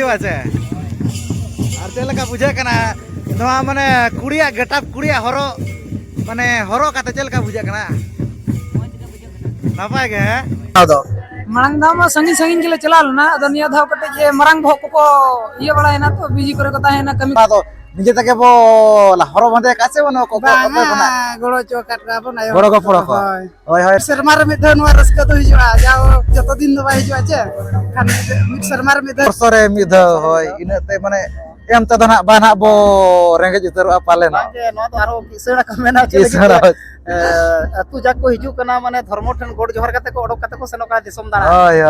दिवा से और चलका बुझे कना नवा माने कुड़िया गेटअप कुड़िया हरो माने हरो काते चलका बुझे कना नपाय गे आदो मांग दाम संगी संगी के चला लना अद निया धाव कटे जे मरंग भोक को ये बड़ा है ना तो बिजी करे कता है ना कमी तो निजे तके बो हरो बंदे कासे बनो को गोड़ो चौकाट का बन आयो गोड़ो को पड़ो को होय होय शर्मार में धन वा रस्का तो हिजुआ जाओ जतो दिन दबा हिजुआ छे खान मिट शर्मार में धन सरे मिध होय इनते माने एम त दना बाना बो रेंगे उतर पाले ना जे नो तो आरो किसड़ा कमेना छे अतु जाक को हिजु कना माने धर्म ठन गोड़ जोहर कते को ओडक कते को सेनो का दिसम दाना होय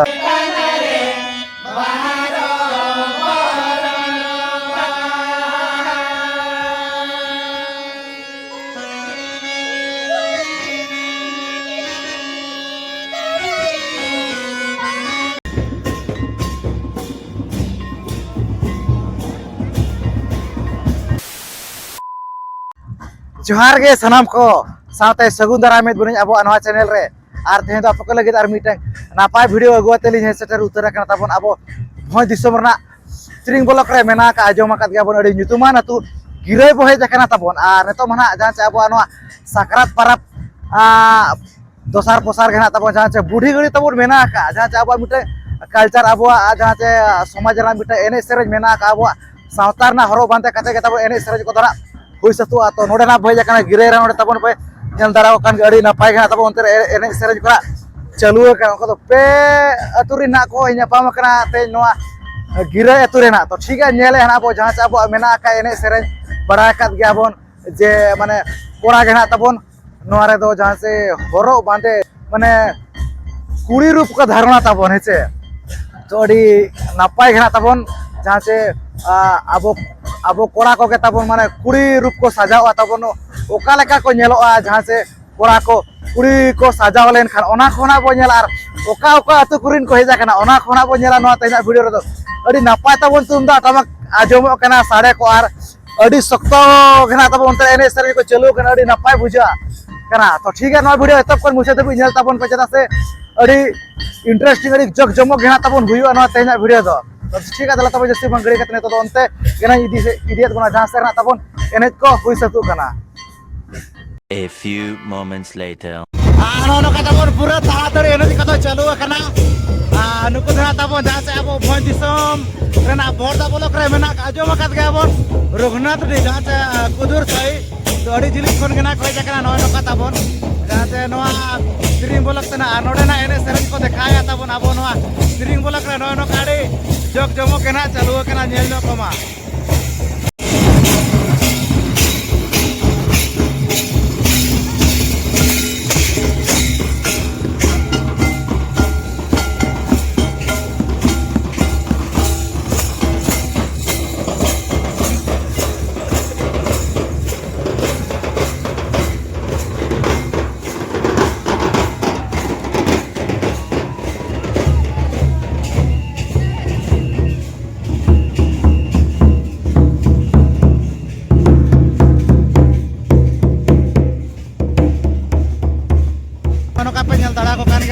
जोहार गे सनाम को साथे सगुन दारा में बुनी अब नवा चैनल रे आर तेहे आप को लगे आर मीटे नापाय वीडियो अगुआते लिन सेटर उतर कना तबन अब भोय दिसम रना त्रिंग ब्लॉक रे मेना का आजोमा कात गबन अडी nyutuman अतु गिरय बहे जकना तबन आर नेतो मना जहां से अब नवा साकरात परब दोसार पोसार गना तबन जहां से बुढ़ी गड़ी तबन मेना का जहां से अब मीटे कल्चर अब जहां से समाज रा मीटे एने सेरेज मेना का अब सावतार ना हरो बांते कते के तबन एने सेरेज को दरा हुई सतुआ तो नोडेना भय जकना गिरे रा नोडे तबन पे जन दारा कान गाड़ी नापाय गना तबन अंतर एने सेरेज करा चालू का को तो पे अतुरी ना को न्यापाम कना ते नोआ गिरे अतुरे ना तो ठीक है नेले हना बो जहां से अब मेना का एने सेरेज बड़ा कात गया बन जे माने कोड़ा गना तबन नोआ रे दो जहां से हरो बांधे माने कुड़ी रूप का धारणा तबन हेचे तो अडी नापाय गना तबन जहां से अब कोड़ा को के तबन माने कुड़ी रूप को सजावा तबन ओका लेका को नेलोआ जहां से कोड़ा को कुड़ी को सजाव लेन खान ओना खोना बो नेला आर ओका ओका अतु कुरिन को हेजा कना ओना खोना बो नेला नोआ तेना वीडियो रे दो अडी नापाय तबन तुमदा टमक आजमो कना साड़े को आर अडी सख्तो गना तबन ते एने सरे को चलू कना अडी नापाय बुझा कना तो ठीक है नोआ वीडियो एतब कर मुसे तब नेल तबन पे चदा से अडी इंटरेस्टिंग अडी जग जमक गना तबन हुयो नोआ तेना वीडियो दो तो ठीक है तब जस्ती मंगड़ी कतने तो अंते गना इदी से इडियत बना जहां से ना तबन एने को हुई सतु कना A few moments later आनो नो का तबन पूरा ताड़ाताड़ी एने कतो चलू कना नुको धरा तबन जहां से अब भोय दिसम रेना बोर्दा ब्लॉक रे मेना आजो मकत गबन रघुनाथ रे जहां से कुदुर सई तो अड़ी जिली खन गना खोय जकना नो नो का तबन जहां से नोआ स्क्रीन ब्लॉक तना नोडे ना एने सेरेज को देखाया तबन अब नोआ स्क्रीन ब्लॉक रे नो नो काड़ी जग जमो केना चालू केना नेल नो कमा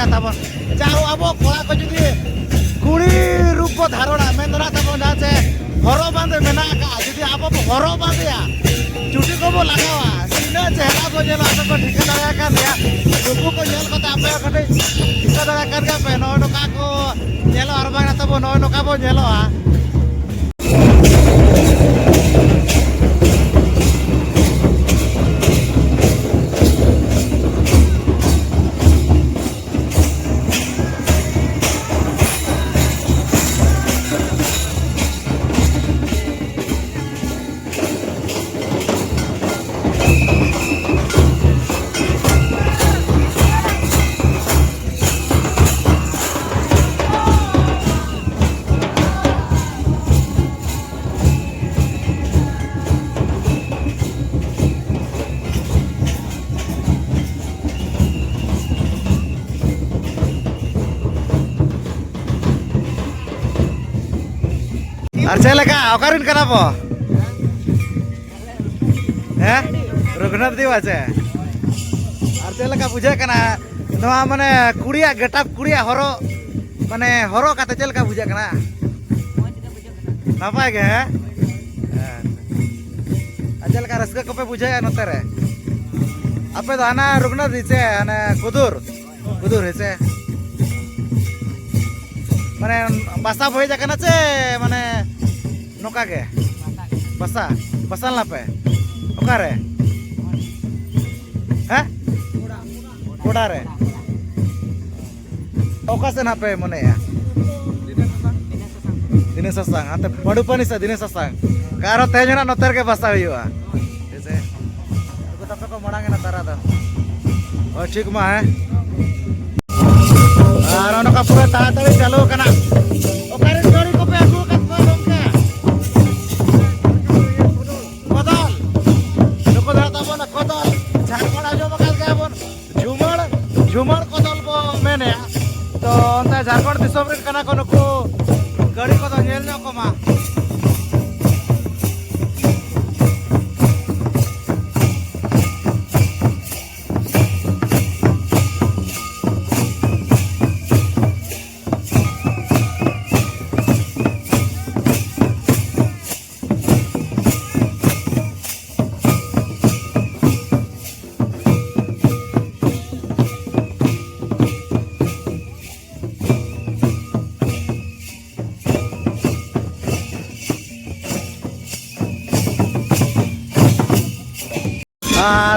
तबन जाओ अब कोड़ा को जुदी कुड़ी रूप को धारणा में दरा तबन जहां से हरो बांधे मेना का जुदी अब हरो बांधेया चुटी को बो लगावा सीना चेहरा को नेला तो ठीक लगा का दिया रूप को नेल को आपे कटे ठीक लगा कर का पे नो नो का को नेलो अरबा ना तब नो नो का बो नेलो आ और चलेगा अकारिन कना बो हैं रघुनाथ दिवा से और चलेगा बुझे कना नवा माने कुड़िया गेटअप कुड़िया हरो माने हरो काते चलेगा बुझे कना Napa ya? Aja leka raska kope bujaya note re. Ape do ana rugna dice ana kudur hese. Mane basa boy jakana ce mane noka ge. Basa lape. Okare. Hah? Kodare. Oka se nape mone ya? Dine sasang, ate padu pani sa dine sasang. Karo tehnya na noter ke basa huyua. Ese. Aku tapi kok morangin antara tuh. Oh cik mah Rono ka pura taratari chalu kana. Okare story ko pe aku kat ko dongke. Kodal. Loko data bona kodal. Jharkhand ajo makas ga bon. Jumar kodal bo mene. To onta Jharkhand disom rin kana kono ko gari kodal nyel na ko ma.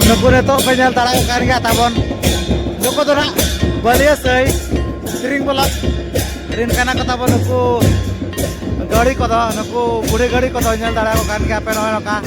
Nuku neto penyal tarang kan ga tabon. Nuku to na balia sei string bola. Rin kana ko tabon nuku gari ko da nuku bude gari ko da nyal tarang kan ga pe no ka.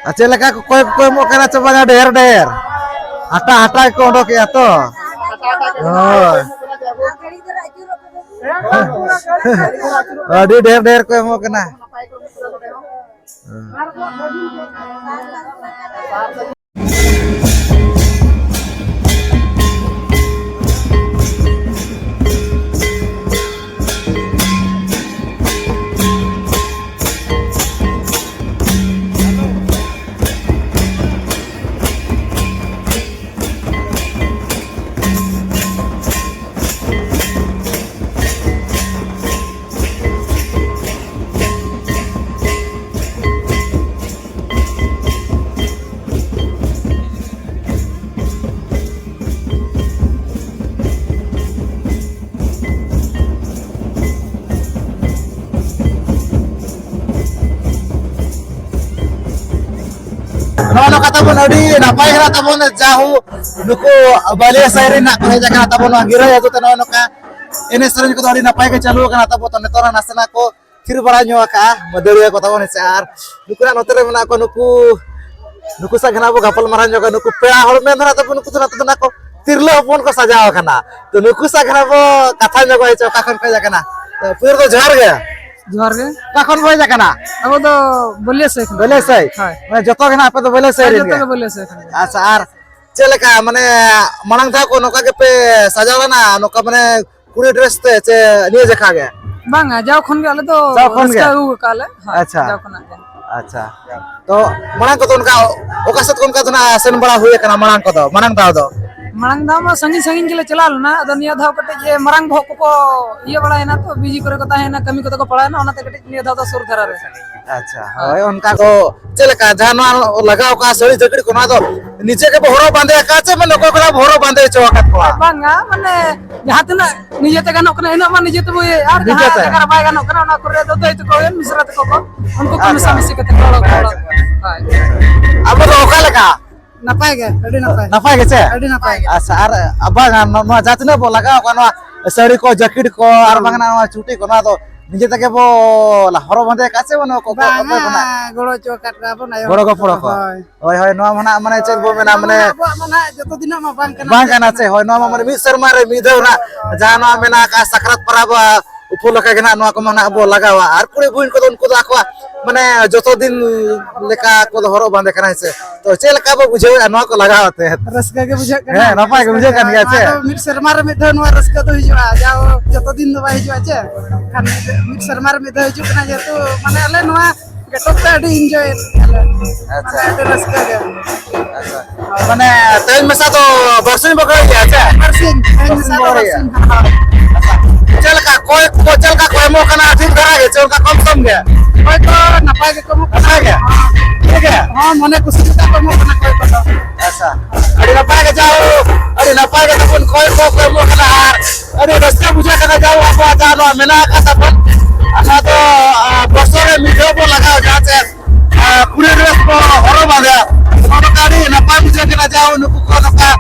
Aceh leka kue mau kena coba der. Hata ko ondok ya to. Oh. Oh, di der kue mau kena. Nono kata pun adi napai kena tabon jauh nuku balik sairin nak kena jaga tabon angira ya tu nono ka ini sering kita adi napai ke calu kena tabon netora nasana ko kiri baranyo ka madari ko tabon sear nuku na notere mana ko nuku sa kena bo gapal maranyo ka nuku pea hol men na tabon nuku na tabon ko tirlo pun ko sajao kana to nuku sa kena bo katanya ko icho ka kon ka jaga na फिर तो झार गया जोहार गे कखन बजे जाकना अब तो बोलिए से बोले सही मैं जतो गना पे तो बोले सही जतो बोलिए से अच्छा आर चलेका माने मांग था को नोका के पे सजावा ना नोका माने कुड़ी ड्रेस ते चे निये जखा गया बांगा जाओ खन गे आले तो जाओ खन गे काले अच्छा जाओ खन अच्छा तो मांग को तो उनका ओकासत को उनका तो ना आसन बड़ा हुए कना मांग को तो मांग दाव दो मांग दाव में संगी संगी के लिए चला लो ना अदो निया धाव कटे जे मांग भोक को ये बड़ा है ना तो बिजी करे को है ना कमी को तो पड़ा है ना ओनाते कटे निया धाव तो सुर धरा रे अच्छा होय उनका को चलेका जानो लगाओ का सड़ी जकड़ी को ना तो नीचे के भोरो बांधे का चे मन को को भोरो बांधे चौकत को बांगा माने जहां तना निजे ते गानो कना इना मा निजे तो यार जहां जगह बाय गानो कना ना करे तो तो को मिश्रत को उनको कम समस्या के तोड़ो हाय अब तो ओका लगा नपाय गे अडी नपाय गे चे अडी नपाय गे अच्छा आर अब नो जातने बो लगाओ का नो सड़ी को जैकेट को आर बांगना नो चुटी को ना तो निजे तके बो हरो बांधे कासे बनो को बांगा गोड़ो चौकाट का बनायो गोड़ो को पड़ो को होय होय नो मना माने चेक बो मेना माने माने जतो दिन मा बांग काना से होय नो माने मी शर्मा रे मी देव ना जाना मेना का सकरात परब उपलका के ना नो को मना बो लगावा आर कुड़ी बुइन को उनको आखवा माने जतो दिन लेका को हरो बांधे कना से तो चेलका बो बुझे नो को लगावते रसका के बुझे है नपाय के बुझे कन गया छे मिट शर्मा रे में धन रसका तो हिजुआ जाओ जतो दिन दबा हिजुआ छे खान मिट शर्मा रे में ध हिजु कना जे तो माने अले नोआ गेटो पे अडी एंजॉय अच्छा रसका के अच्छा माने तेल में सा तो बरसिन बगड़ गया छे बरसिन चल का कोई मो कना ठीक धरा गे चल का कम सम गया कोई तो नपाय के कम कना गया ठीक है हां मने कुछ का कम कना कोई पता अच्छा अरे नपाय के जाओ अरे नपाय के अपन कोई मो कना अरे रस्ता बुझा कना जाओ आप जानो मेना का तपन अच्छा तो बसरे मीठो को लगाओ जहां से पूरे ड्रेस को हरो बांधा कोनो गाड़ी नपाय बुझा कना जाओ नुकु को नका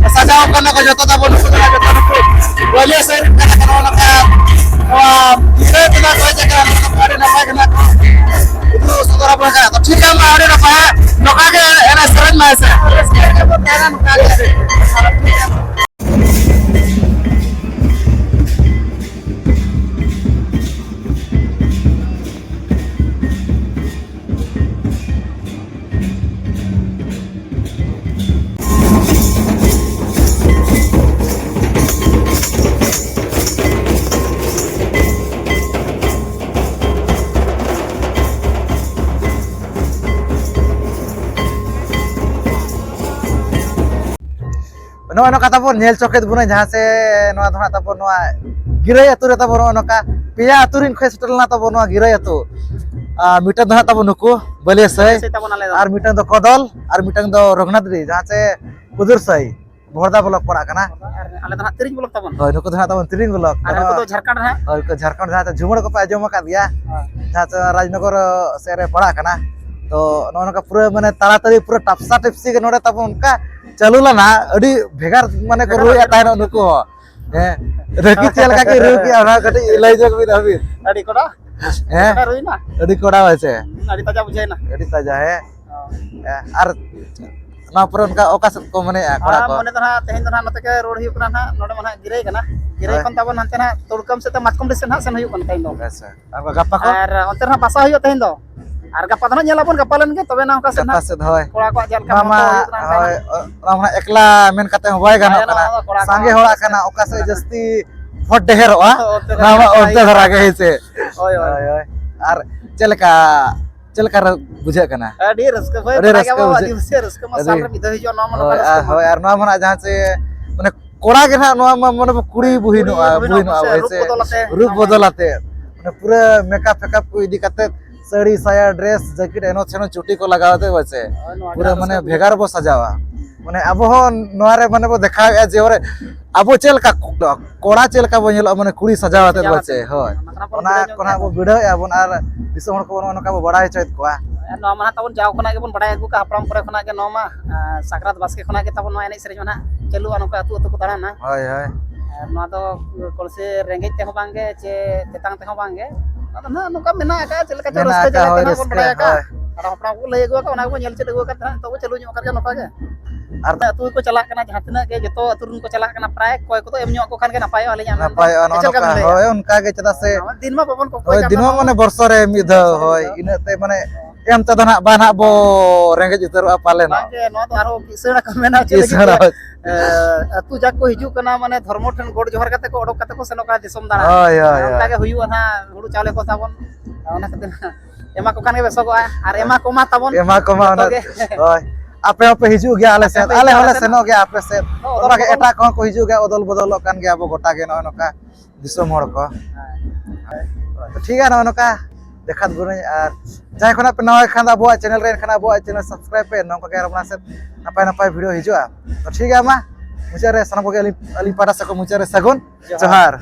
सजाओ कना को जतो तब नुकु कना जतो नुकु बोले से कना नका ये तना कोई जगह नपाय नपाय कना itu saudara mereka तो ठीक है मैं ना पाया नका के एना सरज में से के वो तेरा नका के नो कथा बन नेल चौकेत बुना जहां से नो धना तब नो गिरई अतु रे तब नो का पिया अतुरिन खै सटलना तब नो गिरई अतु मिटन धना तब नुकु बले सई और मिटन दो कदल और मिटन दो रघुनाथ दी जहां से कुदुर सई भोरदा ब्लॉक पड़ा कना आले धना तिरिंग ब्लॉक तबन होय नुकु धना तब तिरिंग ब्लॉक और को तो झारखंड है होय को झारखंड जहां झुमड़ को पाजो मका दिया जहां से राजनगर से रे पड़ा कना तो नो का पूरा माने ताड़ाताड़ी पूरा टपसा टिप्सी के नोडे तब उनका चलू ला ना अड़ी भेगार माने को रुया तानो नुको हे रकी चल का के रुकी और कटी लई जग भी रवि अड़ी कोड़ा हे रुई ना अड़ी कोड़ा वैसे अड़ी ताजा बुझे ना अड़ी ताजा है और ना पर उनका ओकास को माने कोड़ा को माने तना तेहन तना नते के रोड हियो कना ना नोडे माने गिरई कना गिरई कोन तबन हनते ना तोड़कम से त मातकम डिसन हा सन हियो कन तैन दो अच्छा अब गप्पा को और अंतर ना पासा हियो तैन दो ᱟᱨ ᱜᱟᱯᱟ ᱫᱚ ᱧᱮᱞᱟᱵᱚᱱ ᱜᱟᱯᱟ ᱞᱮᱱ ᱜᱮ ᱛᱚᱵᱮ ᱱᱟ ᱚᱱᱠᱟ ᱥᱮᱫ ᱠᱟᱛᱷᱟ ᱥᱮᱫ ᱦᱳᱭ ᱠᱚᱲᱟ ᱠᱚᱣᱟᱜ ᱡᱟᱞ ᱱᱚᱣᱟ ᱢᱟ ᱦᱳᱭ ᱱᱚᱣᱟ ᱢᱟ ᱮᱠᱞᱟ ᱢᱮᱱ ᱠᱟᱛᱮ ᱦᱚᱸ ᱵᱟᱭ ᱜᱟᱱᱚᱜ ᱠᱟᱱᱟ ᱱᱚᱣᱟ ᱫᱚ ᱠᱚᱲᱟ ᱠᱚ ᱥᱟᱸᱜᱮ ᱦᱚᱲᱟᱜ ᱠᱟᱱᱟ ᱚᱠᱟ ᱥᱮᱫ ᱡᱟᱹᱥᱛᱤ ᱵᱷᱳᱴ ᱰᱷᱮᱨᱚᱜᱼᱟ ᱱᱚᱣᱟ ᱢᱟ ᱚᱱᱛᱮ ᱫᱷᱟᱨᱟ ᱜᱮ ᱦᱮᱸᱥᱮ ᱦᱳᱭ ᱦᱳᱭ ᱦᱳᱭ ᱟᱨ ᱪᱮᱫ ᱞᱮᱠᱟ ᱵᱩᱡᱷᱟᱹᱜ ᱠᱟᱱᱟ ᱟᱹᱰᱤ ᱨᱟᱹᱥᱠᱟᱹ ᱵᱷᱟᱹᱭ ᱟᱹᱰᱤ ᱵᱟᱰᱟᱭ ᱨᱟᱹᱥᱠᱟᱹ ᱜᱮᱭᱟᱵᱚ ᱵᱩᱡᱷᱟᱹᱜ ᱟᱹᱫᱤᱵᱟᱹᱥᱤ ᱨᱟᱹᱥᱠᱟᱹ ᱢᱟ ᱥᱟᱞ ᱨᱮ ᱢᱤᱫ ᱫᱷᱟᱣ ᱦᱤᱡᱩᱜᱼᱟ ᱱᱚᱣᱟ ᱢᱟ ᱱᱚᱝᱠᱟ ᱨᱟᱹᱥᱠᱟᱹ ᱦᱳᱭ ᱟᱨ ᱱᱚᱣᱟ ᱢᱟ ᱡᱟᱦᱟᱸ ᱪᱮ ᱢᱟᱱᱮ ᱠᱚᱲᱟ ᱜᱮ ᱱᱟᱦᱟᱜ ᱱᱚᱣᱟ ᱢᱟ ᱢᱟᱱᱮ ᱠᱩᱲᱤ ᱵᱩᱦᱤᱱᱚᱜᱼᱟ ᱦᱳᱭ ᱨᱩᱯ ᱥᱮ ᱵᱚᱫᱚᱞ ᱟᱛᱮ ᱨᱩᱯ ᱵᱚᱫᱚᱞ ᱟᱛᱮ ᱢᱟᱱᱮ ᱯᱩᱨᱟᱹ ᱢᱮᱠᱟᱯ ᱠᱚ ᱤᱫᱤ ᱠᱟᱛᱮ ᱥᱟᱹᱲᱤ ᱥᱟया ᱰᱨᱮᱥ ᱡᱮᱠᱮᱴ ᱮᱱᱚ ᱪᱷᱮᱱᱚ ᱪᱩᱴᱤ ᱠᱚ ᱞᱟᱜᱟᱣ ᱟᱛᱮ ᱵᱟᱪᱮ ᱱᱚᱣᱟ ᱜᱮ ᱯᱩᱨᱟᱹ ᱨᱟᱹᱥᱠᱟᱹ ᱢᱟᱱᱮ ᱵᱩᱡᱷᱟᱹᱜᱼᱟ᱾ ᱵᱷᱮᱜᱟᱨ ᱵᱚ ᱥᱟᱡᱟᱣᱟ ᱢᱟᱱᱮ ᱟᱵᱚ ᱦᱚᱸ ᱱᱚᱣᱟ ᱨᱮ ᱢᱟᱱᱮ ᱵᱚ देखाᱣᱮᱜᱼᱟ ᱡᱮ ᱟᱵᱚ ᱪᱮᱫ ᱞᱮᱠᱟ ᱠᱚᱲᱟ ᱪᱮᱫ ᱞᱮᱠᱟ ᱵᱚ ᱧᱮᱞᱚᱜᱼᱟ ᱢᱟᱱᱮ ᱠᱩᱲᱤ ᱥᱟᱡᱟᱣ ᱟᱛᱮ ᱵᱟᱪᱮ ᱦᱳᱭ ᱚᱱᱟ ᱠᱚ ᱱᱟᱜ ᱵᱚ ᱵᱤᱰᱟᱹᱣᱮᱜᱼᱟ ᱵᱚᱱ ᱟᱨ ᱫᱤᱥᱚᱢ ᱦᱚᱲ ᱠᱚ ᱱᱚᱝᱠᱟ ᱵᱚ ᱵᱟᱲᱟᱭ ᱦᱚᱪᱚᱭᱮᱫ ᱠᱚᱣᱟ ᱱᱚᱣᱟ ᱢᱟ ᱛᱟᱵᱚᱱ ᱡᱟᱣ ᱠᱷᱚᱱᱟᱜ ᱜᱮᱵᱚᱱ ᱵᱟᱲᱟᱭ ᱟᱹᱜᱩ ᱠᱟᱜᱼᱟ ᱦᱟᱯᱲᱟᱢ ᱠᱚᱨᱮ ᱠᱷᱚᱱᱟᱜ ᱜᱮ ᱱᱚᱣᱟ ᱢᱟ ᱥᱟᱠᱨᱟᱛ ᱵᱟᱥᱠᱮ ᱠᱷᱚᱱᱟᱜ ᱜᱮ ᱛᱟᱵᱚᱱ ᱱᱚᱣᱟ ᱮᱱᱮᱡ ᱥᱮᱨᱮᱧ ᱢᱟ ᱱᱟᱜ ᱪᱟᱹᱞᱩᱜᱼᱟ ᱱᱚᱝᱠᱟ ᱟᱹᱛᱩ ᱟᱹᱛᱩ ᱠᱚ ᱫᱟᱬᱟᱱᱟ ᱦᱳᱭ ᱦᱳᱭ ᱱᱚᱣᱟ ᱫᱚ ᱠᱚᱞᱥᱮ ᱨᱮᱸᱜᱮᱡ ᱛᱮᱦᱚᱸ ᱵᱟᱝᱜᱮ ᱪᱮ ᱛᱮᱛᱟᱝ ᱛᱮᱦᱚᱸ ᱵᱟᱝᱜᱮ ᱟᱫᱚ ᱱᱟᱜ ᱱᱚᱝᱠᱟ ᱢᱮᱱᱟᱜ ᱟᱠᱟᱫᱼᱟ ᱪᱮᱫ ᱞᱮᱠᱟ ᱪᱚ ᱢᱮᱱᱟᱜ ᱨᱟᱹᱥᱠᱟᱹ ᱟᱠᱟᱫ ᱡᱟᱞᱟ ᱦᱳᱭ ᱛᱮ ᱱᱟᱜ ᱵᱚᱱ ᱨᱟᱹᱥᱠᱟᱹ ᱵᱟᱲᱟᱭ ᱟᱠᱟᱫᱼᱟ ᱦᱳᱭ ᱟᱨ ᱦᱟᱯᱲᱟᱢ ᱠᱚ ᱞᱟᱹᱭ ᱟᱹᱜᱩ ᱟᱠᱟᱫ ᱚᱱᱟ ᱠᱚᱵᱚᱱ ᱧᱮᱞ ᱪᱮᱫ ᱟᱹᱜᱩ ᱟᱠᱟᱫ ᱛᱟᱦᱮᱸ ᱱᱤᱛᱚᱜ ᱵᱚ ᱪᱟᱹᱞᱩ ᱧᱚᱜ ᱠᱟᱜ ᱜᱮᱭᱟ ᱱᱚᱝᱠᱟ ᱜᱮ ᱟᱨ ᱟᱹᱛᱩ ᱠᱚ ᱪᱟᱞᱟᱜ ᱠᱟᱱᱟ ᱡᱟᱦᱟᱸ ᱛᱤᱱᱟᱹᱜ ᱜᱮ ᱡᱚᱛᱚ ᱟᱹᱛᱩ ᱨᱮᱱ ᱠᱚ ᱪᱟᱞᱟᱜ ᱠᱟᱱᱟ ᱯᱨᱟᱭ ᱠᱚᱭ ᱠᱚᱫᱚ ᱮᱢ ᱧᱚᱜ ᱟᱠᱚ ᱠᱷᱟᱱ ᱜᱮ ᱱᱟᱯᱟᱭᱚᱜᱼᱟ ᱟᱹᱞᱤᱧᱟᱜ ᱢᱮᱱᱫᱚ ᱱᱟᱯᱟᱭᱚᱜᱼᱟ ᱱᱚᱜᱼᱚ ᱪᱮᱫ ᱞᱮᱠᱟ ᱱᱚᱝᱠᱟ ᱵᱤᱱ ᱦᱳᱭ ᱞᱟᱹᱭᱟ ᱚᱱᱠᱟ ᱜᱮ ᱪᱮᱫᱟᱜ ᱥᱮ ᱫᱤᱱ ᱢᱟ ᱵᱟᱵᱚᱱ ᱠᱚᱠᱚᱭ ᱦᱳᱭ ᱠᱟᱱ ᱫᱤᱱᱟᱹᱢ ᱢᱟᱱᱮ ᱵᱚᱨᱥᱚ ᱨᱮ ᱢᱤᱫ ᱫᱷᱟᱣ ᱦᱳᱭ ᱤᱱᱟᱹᱜ ᱛᱮ ᱢᱟᱱᱮ ᱮᱢ ᱛᱮᱫᱚ ᱱᱟᱜ ᱵᱟ ᱱᱟᱜ ᱵᱚ ᱨᱮᱸᱜᱮᱡ ᱩᱛᱟᱹᱨᱚᱜᱼᱟ ᱯᱟᱞᱮᱱ ᱵᱟᱝᱜᱮ ᱱᱚᱣᱟ ᱫᱚ ᱟᱨᱦᱚᱸ ᱠᱤᱥᱟᱹᱬ ᱠᱚ ᱢᱮᱱᱟ ᱪᱮᱫ ᱞᱟᱹᱜᱤᱫ ᱠᱤᱥᱟᱹᱬ ᱛᱮ ᱟᱹᱛᱩ ᱡᱟᱠ ᱠᱚ ᱦᱤᱡᱩᱜ ᱠᱟᱱᱟ ᱢᱟᱱᱮ ᱫᱷᱚᱨᱢᱚ ᱴᱷᱮᱱ ᱜᱚᱰ ᱡᱚᱦᱟᱨ ᱠᱟᱛᱮ ᱠᱚ ᱚᱰᱚᱠ ᱠᱟᱛᱮ ᱠᱚ ᱥᱮᱱᱚᱜ ᱠᱟᱱᱟ ᱫᱤᱥᱚᱢ ᱫᱟᱬᱟᱱ ᱦᱳᱭ ᱦᱳᱭ ᱚᱱᱠᱟ ᱜᱮ ᱦᱩᱭᱩᱜᱼᱟ ᱱᱟᱜ ᱦᱩᱲᱩ ᱪᱟᱣᱞᱮ ᱠᱚ ᱛᱟᱵᱚᱱ ᱚᱱᱟ ᱠᱷᱟᱹᱛᱤᱨ ᱮᱢᱟ ᱠᱚ ᱠᱷᱟᱱ ᱜᱮ ᱵᱮᱥᱚᱜᱚᱜᱼᱟ ᱟᱨ ᱮᱢᱟ ᱠᱚᱢᱟ ᱛᱟᱵᱚᱱ ᱮᱢᱟ ᱠᱚᱢᱟ ᱡᱚᱛᱚ ᱚᱱᱟ ᱜᱮ ᱦᱳᱭ ᱟᱯᱮ ᱦᱚᱸᱯᱮ ᱦᱤᱡᱩᱜ ᱜᱮᱭᱟ ᱟᱞᱮ ᱥᱮᱫ ᱟᱯᱮ ᱟᱞᱮ ᱦᱤᱡᱩᱜ ᱦᱚᱸᱞᱮ ᱥᱮᱱ ᱥᱮᱱᱚᱜ ᱜᱮᱭᱟ ᱟᱯᱮ ᱥᱮᱫ ᱚᱫᱚᱞ ᱚᱱᱠᱟᱜᱮ ᱵᱚᱫᱚᱞ ᱮᱴᱟᱜ ᱠᱚᱦᱚᱸ ᱠᱚ ᱦᱤᱡᱩᱜ ᱜᱮᱭᱟ ᱚᱫᱚᱞ ᱵᱚᱫᱚᱞᱚᱜ ᱠᱟᱱ ᱜᱮᱭᱟ ᱟᱵᱚ ᱜᱚᱴᱟ ᱜᱮ ᱱᱚᱜᱼᱚᱭ ᱱᱚᱝᱠᱟ ᱫᱤᱥᱚᱢ ᱦᱚᱲ ᱠᱚ ᱴᱷᱤᱠ ᱜᱮᱭᱟ ᱱᱚᱜᱼᱚᱭ ᱱᱚᱝᱠᱟ ᱫᱮᱠᱷᱟᱛ ᱵᱚᱱᱟᱹᱧ ᱟᱨ ᱡᱟᱦᱟᱸᱭ ᱠᱷᱚᱱᱟᱜ ᱯᱮ ᱱᱟᱣᱟ ᱠᱷᱟᱱ ᱫᱚ ᱟᱵᱚᱣᱟᱜ ᱪᱮᱱᱮᱞ ᱨᱮ ᱮᱱᱠᱷᱟᱱ ᱟᱵᱚᱣᱟᱜ ᱪᱮᱱᱮᱞ ᱥᱟᱵᱥᱠᱨᱟᱭᱤᱵ ᱯᱮ ᱱᱚᱝᱠᱟ ᱜᱮ ᱟᱨ ᱚᱱᱟ ᱥᱮᱫ ᱱᱟᱯᱟᱭ ᱱᱟᱯᱟᱭ ᱵᱷᱤᱰᱤᱭᱳ ᱦᱤᱡᱩᱜᱼᱟ ᱛᱚ ᱴᱷᱤᱠ ᱜᱮᱭᱟ ᱢᱟ ᱢᱩᱪᱟᱹᱫ ᱨᱮ ᱥᱟᱱᱟᱢ ᱠᱚᱜᱮ ᱟᱹᱞᱤᱧ ᱯᱟᱦᱴᱟ ᱥᱮᱫ ᱠᱷᱚᱱ ᱢᱩᱪᱟᱹᱫ ᱨᱮ ᱥᱟᱹᱜᱩᱱ ᱡᱚᱦᱟᱨ